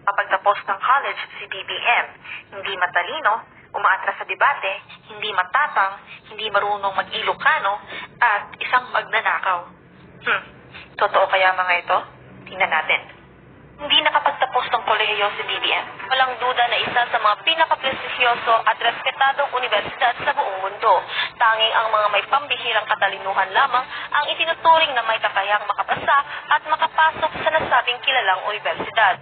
Kapag tapos ng college si BBM, hindi matalino, umaatras sa debate, hindi matapang, hindi marunong mag-Ilocano, at isang magnanakaw. Totoo kaya mga ito? Tingnan natin. Hindi nakapagtapos ng kolehiyo si BBM. Walang duda na isa sa mga pinakaprestisyoso at respetadong universidad sa buong mundo. Tanging ang mga may pambihirang katalinuhan lamang ang itinuturing na may kakayang makapasa at makapasok sa nasabing kilalang universidad.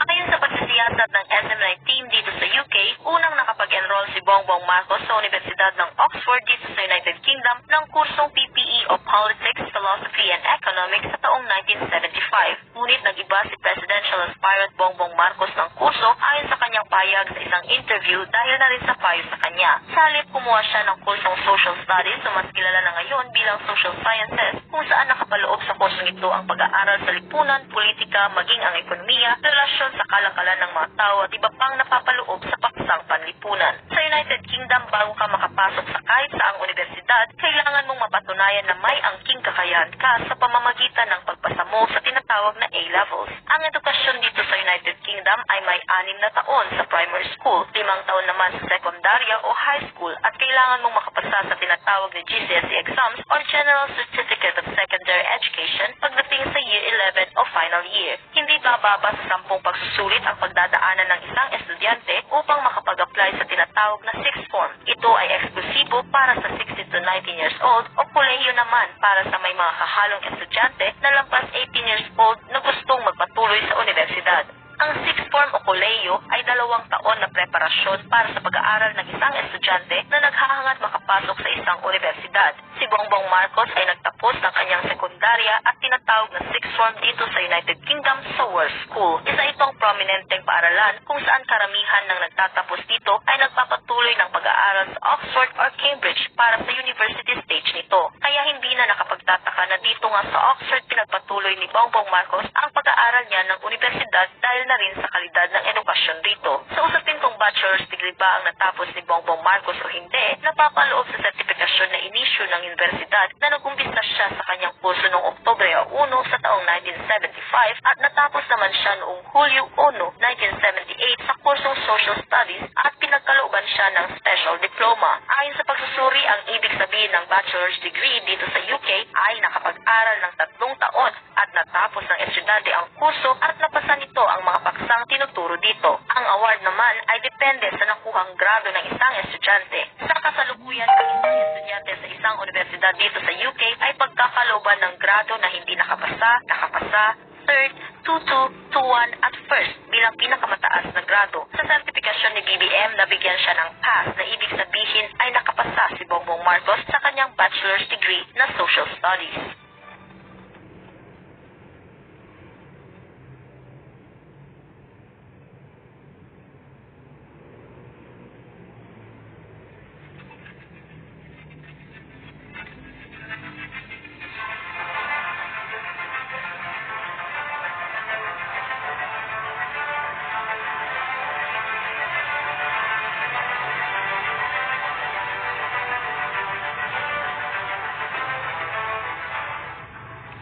Ayon sa pagsisiyasat ng SM9 team dito sa UK, unang nakapag-enroll si Bongbong Marcos sa Universidad ng Oxford dito sa United Kingdom ng kursong PPE o Politics, Philosophy and Economics sa taong 1975. Ngunit nag-iba si presidential aspirant Bongbong Marcos ng kurso ayon sa kanyang payag sa isang interview dahil na rin sa payo sa kanya. Sa halip kumuha siya ng kursong Social Studies o mas kilala na ngayon bilang Social Sciences, kung saan nakapaloob sa kursong ito ang pag-aaral sa lipunan, politika, maging ang ekonomiya, relasyon sa kalakalan ng mga tao at iba pang napapaloob sa paksang panlipunan. Sa United Kingdom, bago ka makapasok sa kahit saang universidad, kailangan mong mapatunayan na may angking kakayahan ka sa pamamagitan ng pagpasa mo sa tinatawag na A-levels. Ang edukasyon dito sa United Kingdom ay may 6 na taon sa primary school, 5 taon naman sa sekundarya o high school at kailangan mong makapasa sa tinatawag na GCSE exams or General Certificate of Secondary Education pagdating sa year 11 o final year. Hindi bababa sa 10 pagsusulit ang pagdadaanan ng isang estudyante upang makapag-apply sa tinatawag na sixth form. Ito ay eksklusibo para sa 16 to 19 years old o kolehiyo naman para sa may mga kahalong estudyante na lampas 18 years old na gustong magpatuloy sa universidad. Ang sixth form o kolehiyo ay 2 taon na preparasyon para sa pag-aaral ng isang estudyante na naghahangad makapasok sa isang universidad. Si Bongbong Marcos ay nagtapos ng kanyang sekundarya at tinatawag na sixth form dito sa United Kingdom sa World School. Isa itong prominenteng paaralan kung saan karamihan ng nagtatapos dito ay nagpapatuloy ng pag-aaral sa Oxford or Cambridge para sa university stage nito. Kaya hindi na nakapagtataka na dito nga sa Oxford pinagpatuloy ni Bongbong Marcos ang pag-aaral niya ng universidad dahil na rin sa kalidad ng edukasyon dito. Sa usapin kung bachelor's degree ba ang natapos ni Bongbong Marcos o hindi, napapaloob sa sertifikasyon na inisyu ng universidad na nag-umpisa siya sa kanyang kurso noong Oktubre 1 sa taong 1975 at natapos naman siya noong Hulyo 1, 1978 sa kursong Social Studies at pinagkalooban siya ng Special Diploma. Ayon sa pagsusuri, ang ibig sabihin ng bachelor's degree dito sa UK ay nakapag-aral ng 3 taon at natapos ng estudyante ang kurso at napasa nito ang mga paksang tinuturo dito. Ang award naman ay depende sa nakuhang grado ng isang estudyante. Sa kasalukuyan, ang isang estudyante sa isang universidad dito sa UK ay pagkakalooban ng grado na hindi nakapasa, third, 2-2, 2-1 at first bilang pinakamataas na grado. Sa sertifikasyon ni BBM, nabigyan siya ng pass na ibig sabihin ay nakapasa si Bongbong Marcos sa kanyang bachelor's degree na Social Studies.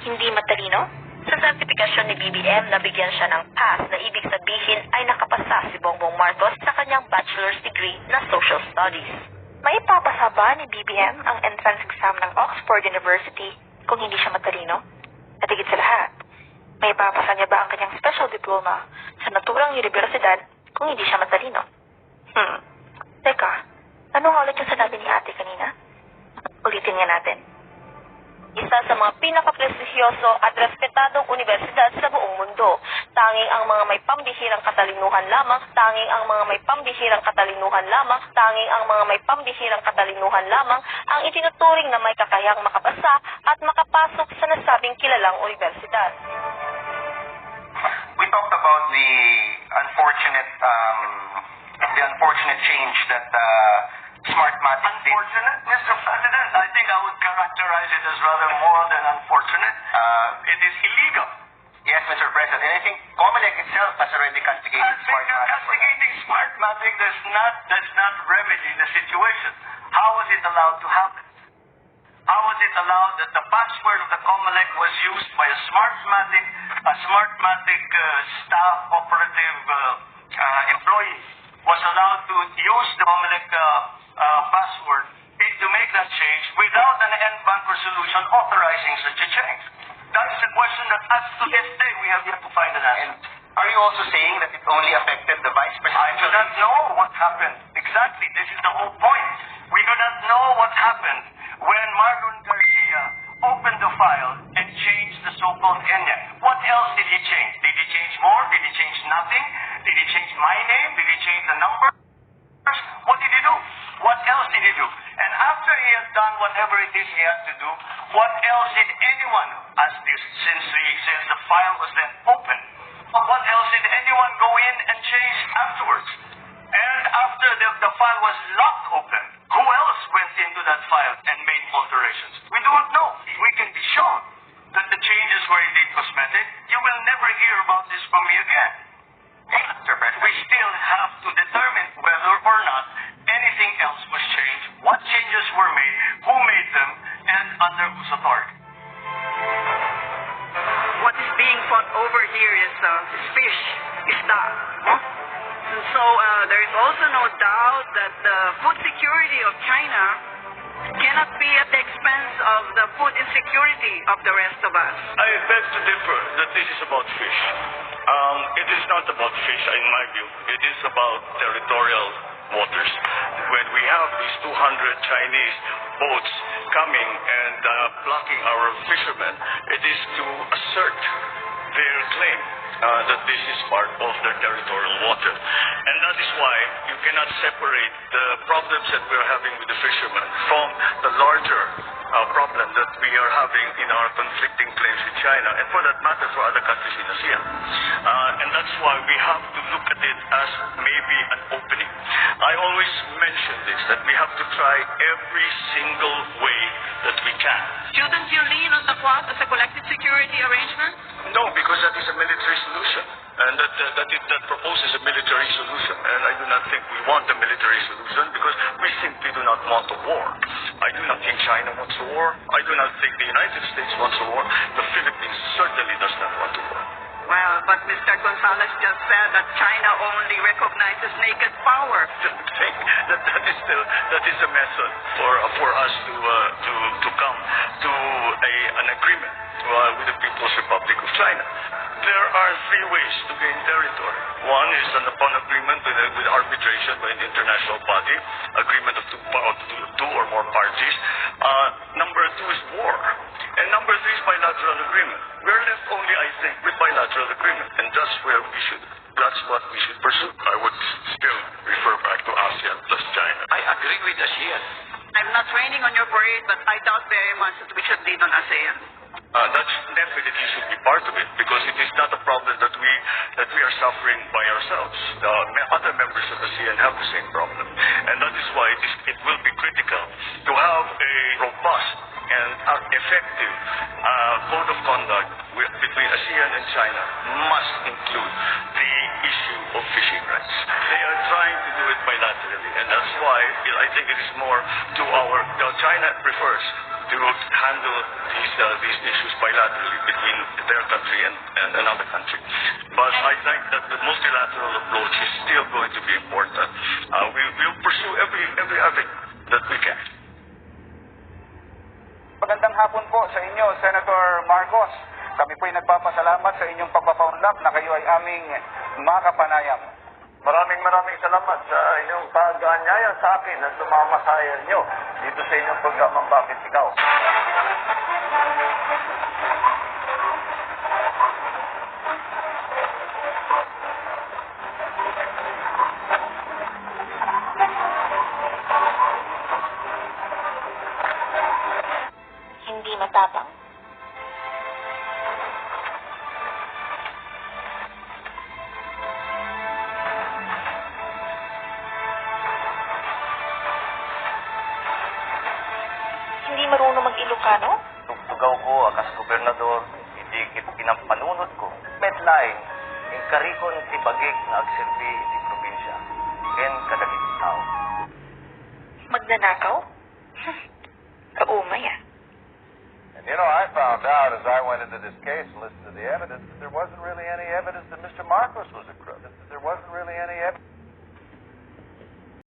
Hindi matalino? Sa sertifikasyon ni BBM, nabigyan siya ng pass na ibig sabihin ay nakapasa si Bongbong Marcos sa kanyang bachelor's degree na Social Studies. May ipapasa ba ni BBM ang entrance exam ng Oxford University kung hindi siya matalino? At higit sa lahat, may ipapasa niya ba ang kanyang special diploma sa naturang universidad kung hindi siya matalino? Teka, ano nga ulit yung sinabi ni ate kanina? Ulitin nga natin. Isa sa mga pinakaprestisyoso at respetadong universidad sa buong mundo. Tanging ang mga may pambihirang katalinuhan lamang, ang itinuturing na may kakayang makapasa at makapasok sa nasabing kilalang universidad. We talked about the unfortunate change that Smartmatic did. Unfortunate, Mr. President, I think I would characterize it as rather more than unfortunate. It is illegal. Yes, Mr. President, and I think COMELEC itself has already castigated Smartmatic. Castigating Smartmatic does not remedy the situation. How was it allowed to happen? How was it allowed that the password of the COMELEC was used by a Smartmatic a Smartmatic staff operative employee was allowed to use the COMELEC password to make that change without an NBank resolution authorizing such a change. That is a question that as to this day we have yet to find an answer. Are you also saying that it only affected the vice I presidential? do not know what happened. Exactly. This is the whole point. We do not know what happened when Marlon Garcia opened the file and changed the so-called ENIAC. What else did he change? Did he change more? Did he change nothing? Did he change my name? Did he change the numbers? What did he do? What else did he do? And after he has done whatever it is he has to do, what else did anyone, since the file was then open, what else did anyone go in and change afterwards? And after the file was locked open, who else went into that file and made alterations? We don't know. We can be sure that the changes were indeed cosmetic. You will never hear about this from me again. Mr. President. We still have to determine whether or not anything else was changed, what changes were made, who made them, and under whose authority. What is being fought over here is fish, isda. Huh? And so there is also no doubt that the food security of China cannot be at the expense of the food insecurity of the rest of us. I beg to differ that this is about fish. It is not about fish, in my view. It is about territorial waters. When we have these 200 Chinese boats coming and blocking our fishermen, it is to assert their claim that this is part of their territorial water. And that is why you cannot separate the problems that we're having with the fishermen from the larger problem that we are having in our conflicting claims with China, and for that matter, for other countries in ASEAN. And that's why we have to look at it as maybe an opening. I always mention this, that we have to try every single way that we can. Shouldn't you lean on the Quad as a collective security arrangement? No, because that is a military solution. And that proposes a military solution. And I do not think we want a military solution because we simply do not want a war. I do not think China wants a war. I do not think the United States wants a war. The Philippines certainly does not want a war. Well, but Mr. Gonzalez just said that China only recognizes naked power. I don't think that is a method for us to come to an agreement with the People's Republic of China. There are three ways to gain territory. One is upon agreement with arbitration by an international body, agreement of two or more parties. Number two is war. And number three is bilateral agreement. We're left only, I think, with bilateral agreement. And that's what we should pursue. I would still refer back to ASEAN plus China. I agree with ASEAN. I'm not raining on your parade, but I doubt very much that we should lead on ASEAN. That's definitely should be part of it because it is not a problem that we are suffering by ourselves. Other members of ASEAN have the same problem, and that is why it will be critical to have a robust and effective code of conduct between ASEAN and China must include the issue of fishing rights. They are trying to do it bilaterally, and that's why I think it is more to China prefers to handle these issues bilaterally between their country and another country. But I think that the multilateral approach is still going to be important. We'll pursue every avenue that we can. Magandang hapon po sa inyo, Senator Marcos. Kami po'y nagpapasalamat sa inyong pagpapaunlak na kayo ay aming makapanayam. Maraming salamat sa inyong pag-anyaya sa akin at sumamasayan nyo dito sa inyong programang Bakit Ikaw? Hindi matapang. Hindi marunong mag-Ilocano? Tugtugaw ko, akas gobernador, hindi kit pinampanunod ko. Medline, yung karikon ti bagik na agserbi iti probinsya. Ken kadagit tao. Magnanakaw? Kaumay ah. You know, I found out as I went into this case and listened to the evidence that there wasn't really any evidence that Mr. Marcos was a crook. There wasn't